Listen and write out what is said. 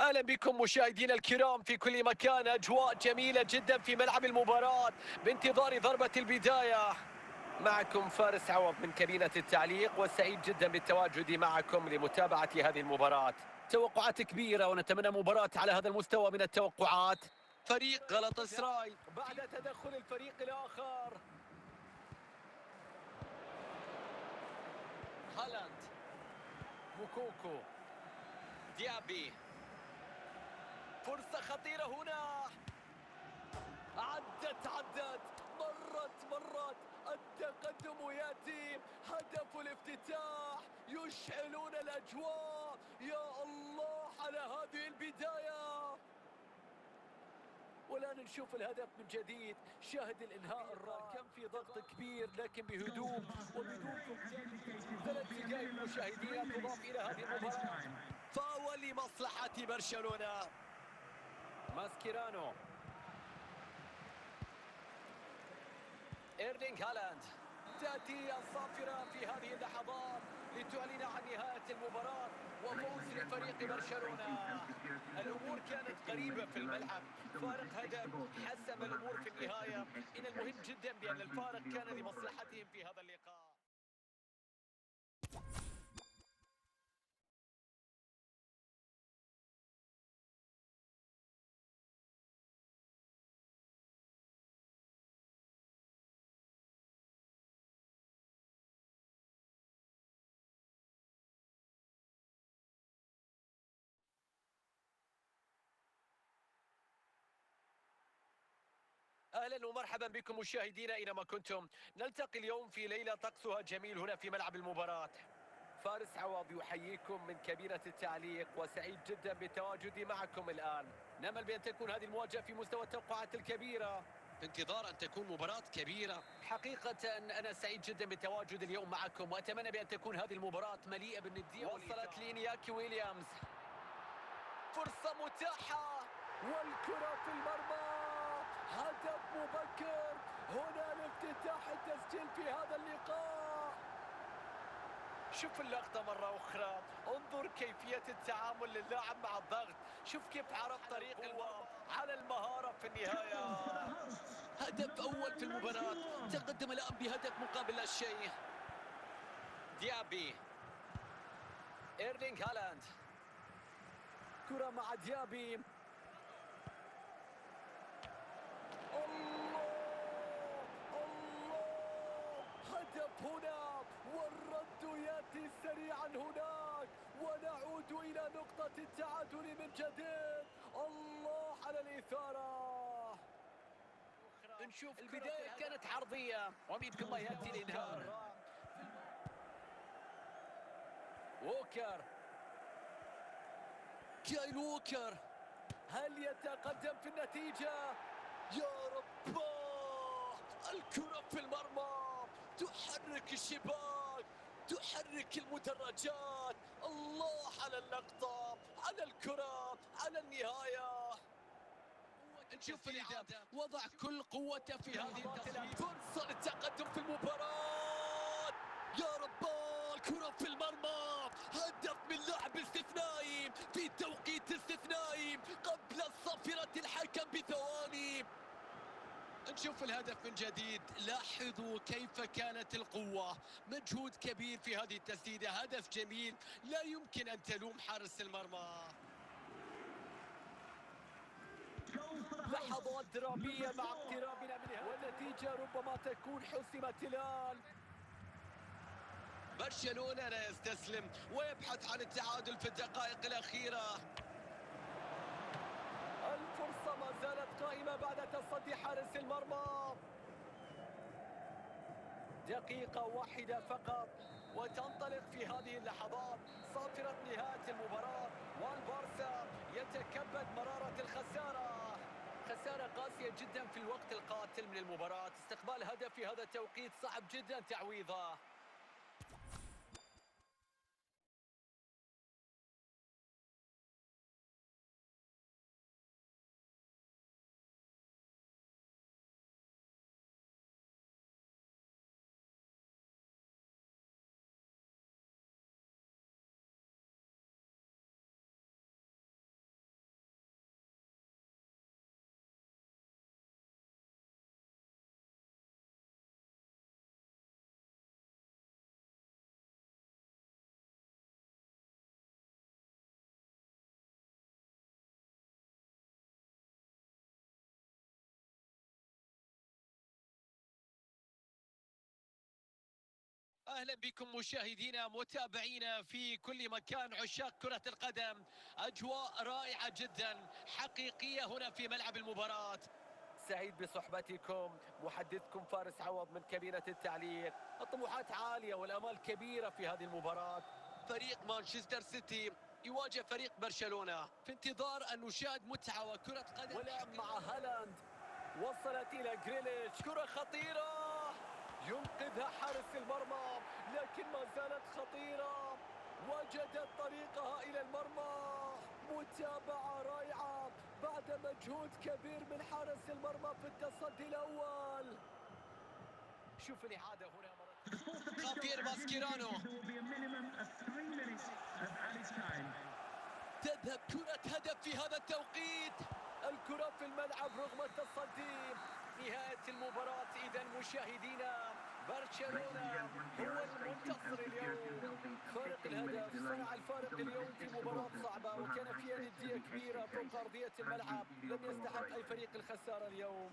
اهلا بكم مشاهدينا الكرام في كل مكان. اجواء جميله جدا في ملعب المباراه بانتظار ضربه البدايه. معكم فارس عوض من كابينه التعليق، وسعيد جدا بالتواجد معكم لمتابعه هذه المباراه. توقعات كبيره ونتمنى مباراه على هذا المستوى من التوقعات. فريق غلط سراي بعد تدخل الفريق الاخر. هالاند، موكوكو، ديابي، فرصه خطيره هنا. عدت مرت التقدم ياتي. هدف الافتتاح، يشعلون الاجواء. يا الله على هذه البدايه. والان نشوف الهدف من جديد. شاهد الانهاء الرائع، كان في ضغط كبير لكن بهدوء وبدون فقدان التركيز. 3 دقائق مشاهدينا تضاف الى هذه المباراه. فاول لمصلحه برشلونه. ماسكيرانو، إيرلينغ هالاند. تأتي الصافرة في هذه اللحظات لتعلن عن نهاية المباراة وفوز لفريق برشلونة. الأمور كانت قريبة في الملعب، فارق هدف حسم الأمور في النهاية. من المهم جدا بأن الفارق كان لمصلحتهم في هذا اللقاء. اهلا ومرحبا بكم مشاهدينا اينما كنتم. نلتقي اليوم في ليله طقسها جميل هنا في ملعب المباراه. فارس عوض يحييكم من كبيرة التعليق، وسعيد جدا بتواجدي معكم الآن. نأمل بأن تكون هذه المواجهة في مستوى التوقعات الكبيرة، في انتظار أن تكون مباراة كبيرة. حقيقة أنا سعيد جدا بالتواجد اليوم معكم، وأتمنى بأن تكون هذه المباراة مليئة بالندية. وصلت لإنياكي ويليامز، فرصة متاحة والكرة في المرمى. هدف مبكر، هنا لافتتاح التسجيل في هذا اللقاء. شوف اللقطة مرة أخرى، انظر كيفية التعامل للاعب مع الضغط. شوف كيف عرف طريق المرمى على المهارة في النهاية. هدف أول في المباراة، تقدم الآن بهدف مقابل لا شيء. ديابي، إيرلينغ هالاند، كرة مع ديابي. الله الله، هدف هنا والرد ياتي سريعا هناك، ونعود إلى نقطة التعادل من جديد. الله على الإثارة. نشوف البداية كانت عرضية ومن ثم يأتي الإنهاء. ووكر، كايل ووكر، هل يتقدم في النتيجة؟ يا رب، الكرة في المرمى، تحرك الشباك، تحرك المدرجات. الله على اللقطة، على الكرة، على النهاية. نشوف الإعادة، وضع كل قوته في هذه التسديدة. فرصة للتقدم في المباراة. يا رب، الكرة في المرمى، هدف من لاعب استثنائي في توقيت استثنائي قبل صافرة الحكم بثواني. نشوف الهدف من جديد. لاحظوا كيف كانت القوة، مجهود كبير في هذه التسديدة. هدف جميل، لا يمكن أن تلوم حارس المرمى. لحظات درامية مع اقترابنا من هذا، والنتيجة ربما تكون حسمت الآن. برشلونة لا يستسلم ويبحث عن التعادل في الدقائق الأخيرة. الفرصة ما زالت قائمة بعد تصدي حارس المرمى. دقيقة واحدة فقط وتنطلق في هذه اللحظات صافرة نهاية المباراة، والبارسا يتكبد مرارة الخسارة. خسارة قاسية جدا في الوقت القاتل من المباراة. استقبال هدف في هذا التوقيت صعب جدا تعويضه. أهلا بكم مشاهدينا متابعينا في كل مكان، عشاق كرة القدم. أجواء رائعة جدا حقيقية هنا في ملعب المباراة. سعيد بصحبتكم، محدثكم فارس عوض من كابينة التعليق. الطموحات عالية والأمال كبيرة في هذه المباراة. فريق مانشستر سيتي يواجه فريق برشلونة، في انتظار أن نشاهد متعة وكرة قدم. ولعب مع هالاند، وصلت إلى جريليتش، كرة خطيرة ينقذها حارس المرمى، لكن ما زالت خطيرة، وجدت طريقها إلى المرمى. متابعة رائعة بعد مجهود كبير من حارس المرمى في التصدي الأول. شوف الإعادة هنا مرة. خافير ماسكيرانو، تذهب كرة هدف في هذا التوقيت. الكرة في الملعب رغم التصدي. نهاية المباراة إذا مشاهدينا، برشلونة هو المنتصر اليوم. فارق الهدف صنع الفارق اليوم في مباراة صعبة، وكان فيها ندية كبيرة فوق أرضية الملعب. لم يستحق أي فريق الخسارة اليوم.